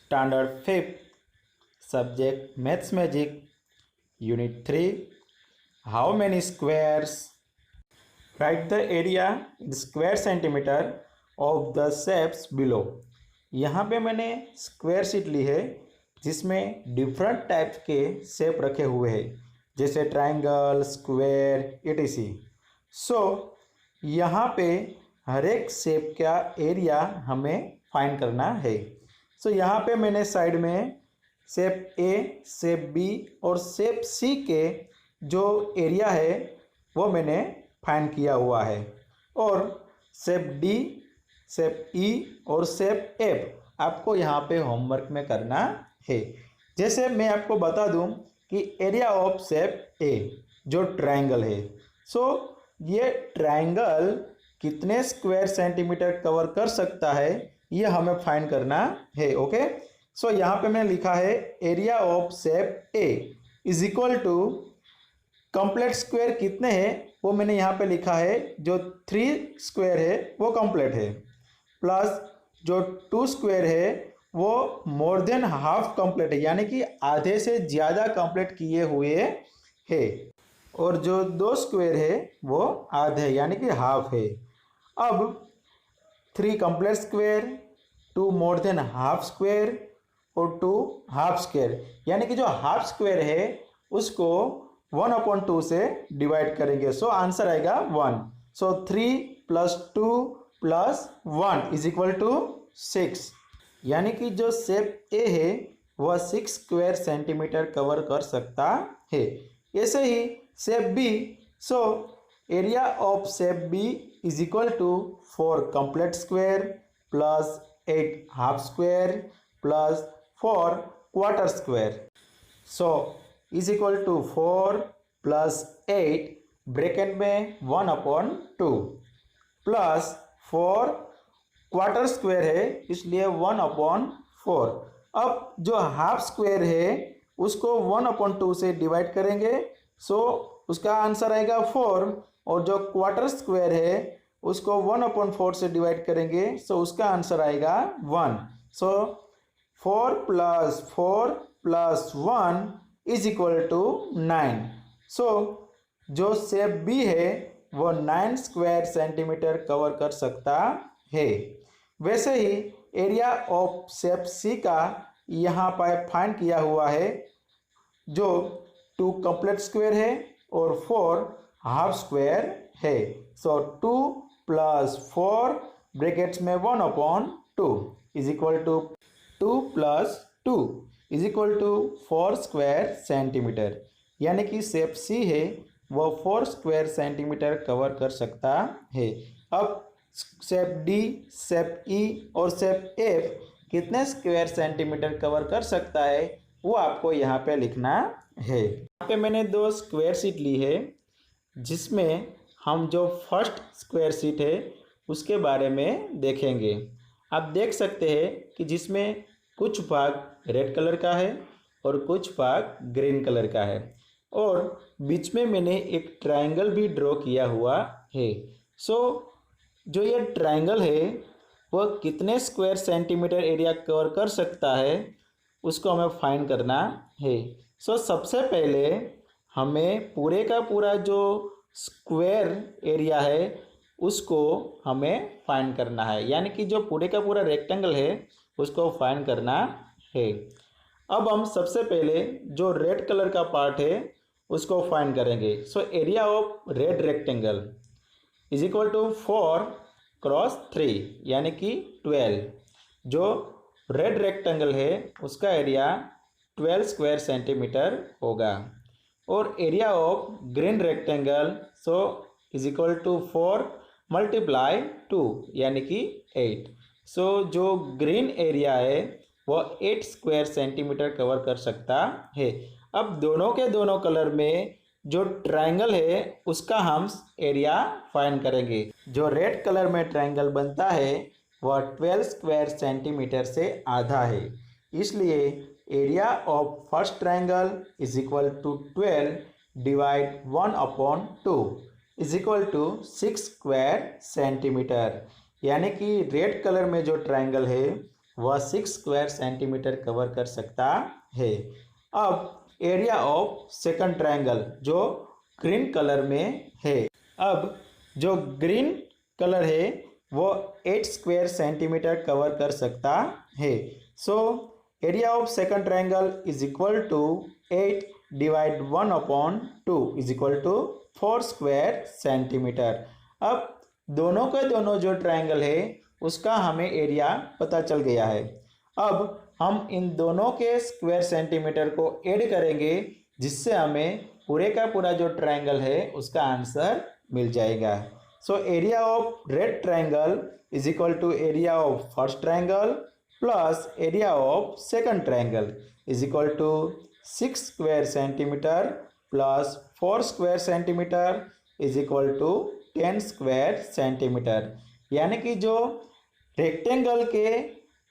Standard 5th, subject Maths Magic, Unit 3. How many squares? Write the area in square centimeter of the shapes below. यहाँ पे मैंने square sheet ली है जिसमें different type के shape रखे हुए हैं, जैसे ट्रायंगल, स्क्वायर etc. सो यहाँ पे हर एक शेप का एरिया हमें फाइंड करना है. सो यहाँ पे मैंने साइड में शेप ए, शेप बी और शेप सी के जो एरिया है वो मैंने फाइंड किया हुआ है, और शेप डी, शेप ई और शेप एफ आपको यहाँ पे होमवर्क में करना है. जैसे मैं आपको बता दूं कि एरिया ऑफ शेप ए जो ट्रायंगल है, सो ये ट्रायंगल कितने स्क्वायर सेंटीमीटर कवर कर सकता है ये हमें फाइंड करना है. ओके, सो यहाँ पे मैंने लिखा है area of shape A is equal to complete square कितने हैं वो मैंने यहाँ पे लिखा है, जो 3 स्क्वायर है वो कंप्लीट है, प्लस जो 2 स्क्वायर है वो मोर देन हाफ कंप्लीट है, यानी कि आधे से ज़्यादा कंप्लीट किए हुए है, और जो 2 स्क्वायर है वो आधे यानी कि हाफ है. अब 3 complete square, 2 more than half square और 2 हाफ स्क्वायर, यानी कि जो हाफ स्क्वायर है उसको 1/2 से डिवाइड करेंगे. सो आंसर आएगा 1. सो 3 + 2 + 1 इज इक्वल टू 6, यानी कि जो शेप ए है वह 6 स्क्वायर सेंटीमीटर कवर कर सकता है. ऐसे ही shape B, so area of shape B is equal to 4 complete square plus 8 half square plus 4 quarter square. So is equal to 4 + 8 bracket में 1/2 प्लस 4 क्वार्टर स्क्वायर है इसलिए 1/4. अब जो हाफ स्क्वायर है उसको 1/2 से डिवाइड करेंगे, सो उसका आंसर आएगा 4, और जो क्वार्टर स्क्वायर है उसको 1/4 से डिवाइड करेंगे, सो उसका आंसर आएगा 1. सो 4 + 4 + 1 इज इक्वल टू 9. सो जो शेप बी है वो 9 स्क्वायर सेंटीमीटर कवर कर सकता है. वैसे ही एरिया ऑफ शेप सी का यहाँ पर फाइंड किया हुआ है, जो 2 कंप्लीट स्क्वायर है और 4 हाफ स्क्वायर है. सो 2 + 4 ब्रैकेट्स में 1/2 is equal to 2 + 2 is equal to 4 square centimetre, यानी कि शेप सी है वह 4 स्क्वायर सेंटीमीटर कवर कर सकता है. अब शेप डी, शेप ई और शेप एफ कितने स्क्वायर सेंटीमीटर कवर कर सकता है वो आपको यहाँ पे लिखना है. यहाँ पे मैंने 2 स्क्वायर शीट ली है जिसमें हम जो फर्स्ट स्क्वायर शीट है उसके बारे में देखेंगे. आप देख सकते हैं कि जिसमें कुछ भाग रेड कलर का है और कुछ भाग ग्रीन कलर का है, और बीच में मैंने एक ट्रायंगल भी ड्रॉ किया हुआ है. सो जो ये ट्रायंगल है वह कितने स्क्वायर सेंटीमीटर एरिया कवर कर सकता है उसको हमें फाइंड करना है. सो सबसे पहले हमें पूरे का पूरा जो स्क्वायर एरिया है उसको हमें फाइंड करना है, यानी कि जो पूरे का पूरा रेक्टेंगल है उसको फाइंड करना है. अब हम सबसे पहले जो रेड कलर का पार्ट है उसको फाइंड करेंगे. So area of red rectangle is equal to 4 × 3 यानी कि 12. जो रेड रेक्टेंगल है उसका एरिया 12 स्क्वायर सेंटीमीटर होगा, और area of green rectangle so is equal to 4 × 2 यानी कि 8. सो जो ग्रीन एरिया है वो 8 स्क्वायर सेंटीमीटर कवर कर सकता है. अब दोनों के दोनों कलर में जो ट्रायंगल है उसका हम एरिया फाइंड करेंगे. जो रेड कलर में ट्रायंगल बनता है वह 12 स्क्वायर सेंटीमीटर से आधा है, इसलिए area of first triangle is equal to 12 divide 1/2 is equal to 6 square centimetre, यानी कि रेड कलर में जो ट्रायंगल है वह 6 स्क्वायर सेंटीमीटर कवर कर सकता है। अब एरिया ऑफ सेकंड ट्रायंगल जो ग्रीन कलर में है, अब जो ग्रीन कलर है वो 8 स्क्वायर सेंटीमीटर कवर कर सकता है। So area of second triangle is equal to 8 divide 1/2 is equal to 4 square centimetre. अब दोनों के दोनों जो ट्रायंगल है उसका हमें एरिया पता चल गया है। अब हम इन दोनों के स्क्वायर सेंटीमीटर को ऐड करेंगे जिससे हमें पूरे का पूरा जो ट्रायंगल है उसका आंसर मिल जाएगा। So area of red triangle is equal to area of first triangle plus area of second triangle is equal to 6 square centimetre plus 4 square centimetre is equal to 10 square centimetre. यानी कि जो rectangle के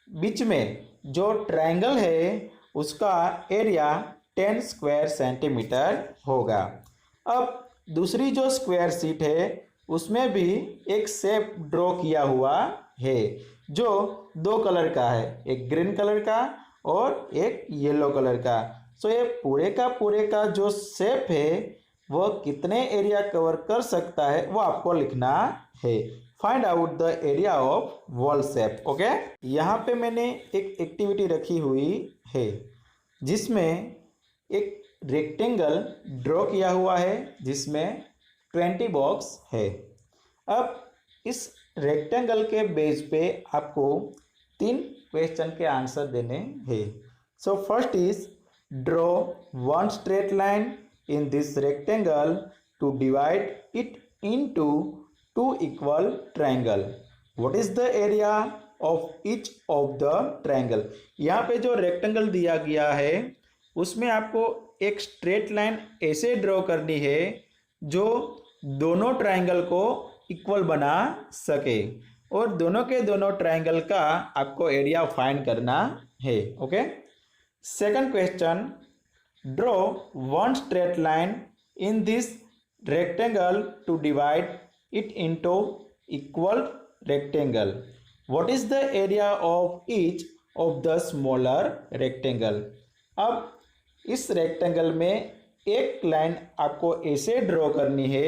बीच में जो triangle है उसका area 10 square centimetre होगा। अब दूसरी जो स्क्वायर शीट है उसमें भी एक शेप ड्रॉ किया हुआ है जो दो कलर का है, एक ग्रीन कलर का और एक येलो कलर का। सो ये पूरे का जो शेप है वो कितने एरिया कवर कर सकता है वो आपको लिखना है। Find out the area of wall shape. Okay, यहाँ पे मैंने एक एक्टिविटी रखी हुई है जिसमें एक रेक्टेंगल ड्रॉ किया हुआ है जिसमें 20 बॉक्स है। अब इस रेक्टेंगल के बेस पे आपको 3 क्वेश्चन के आंसर देने हैं। So first is draw one straight line in this rectangle to divide it into 2 equal triangle. What is the area of each of the triangle? यहाँ पे जो रेक्टेंगल दिया गया है उसमें आपको एक स्ट्रेट लाइन ऐसे ड्रॉ करनी है जो दोनों ट्रायंगल को इक्वल बना सके और दोनों के दोनों ट्रायंगल का आपको एरिया फाइंड करना है। Okay, second question, draw one straight line in this rectangle to divide it into equal rectangle. What is the area of each of the smaller rectangle? अब इस रेक्टेंगल में एक लाइन आपको ऐसे ड्रॉ करनी है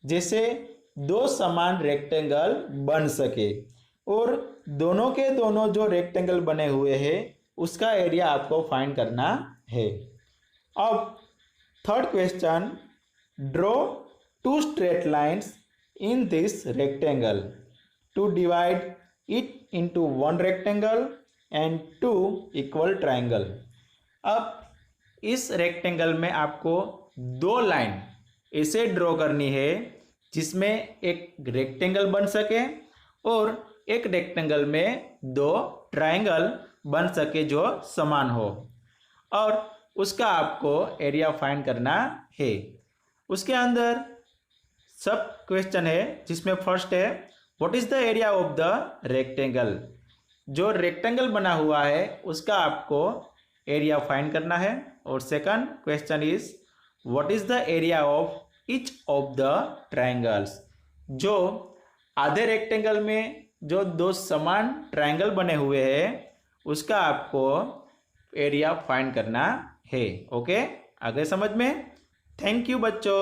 जैसे दो समान रेक्टेंगल बन सके और दोनों के दोनों जो रेक्टेंगल बने हुए हैं उसका एरिया आपको फाइंड करना है। अब third question, draw 2 straight lines in this rectangle to divide it into 1 rectangle and 2 equal triangle. अब इस रेक्टेंगल में आपको 2 लाइन ऐसे ड्रॉ करनी है जिसमें एक रेक्टेंगल बन सके और एक रेक्टेंगल में 2 ट्रायंगल बन सके जो समान हो और उसका आपको एरिया फाइंड करना है। उसके अंदर सब क्वेश्चन है जिसमें फर्स्ट है what is the area of the rectangle. जो रेक्टेंगल बना हुआ है उसका आपको एरिया फाइंड करना है और second question is what is the area of each of the triangles. जो आधे रेक्टेंगल में जो 2 समान ट्रायंगल बने हुए हैं उसका आपको एरिया फाइंड करना है। ओके, आगे समझ में। थैंक यू बच्चों।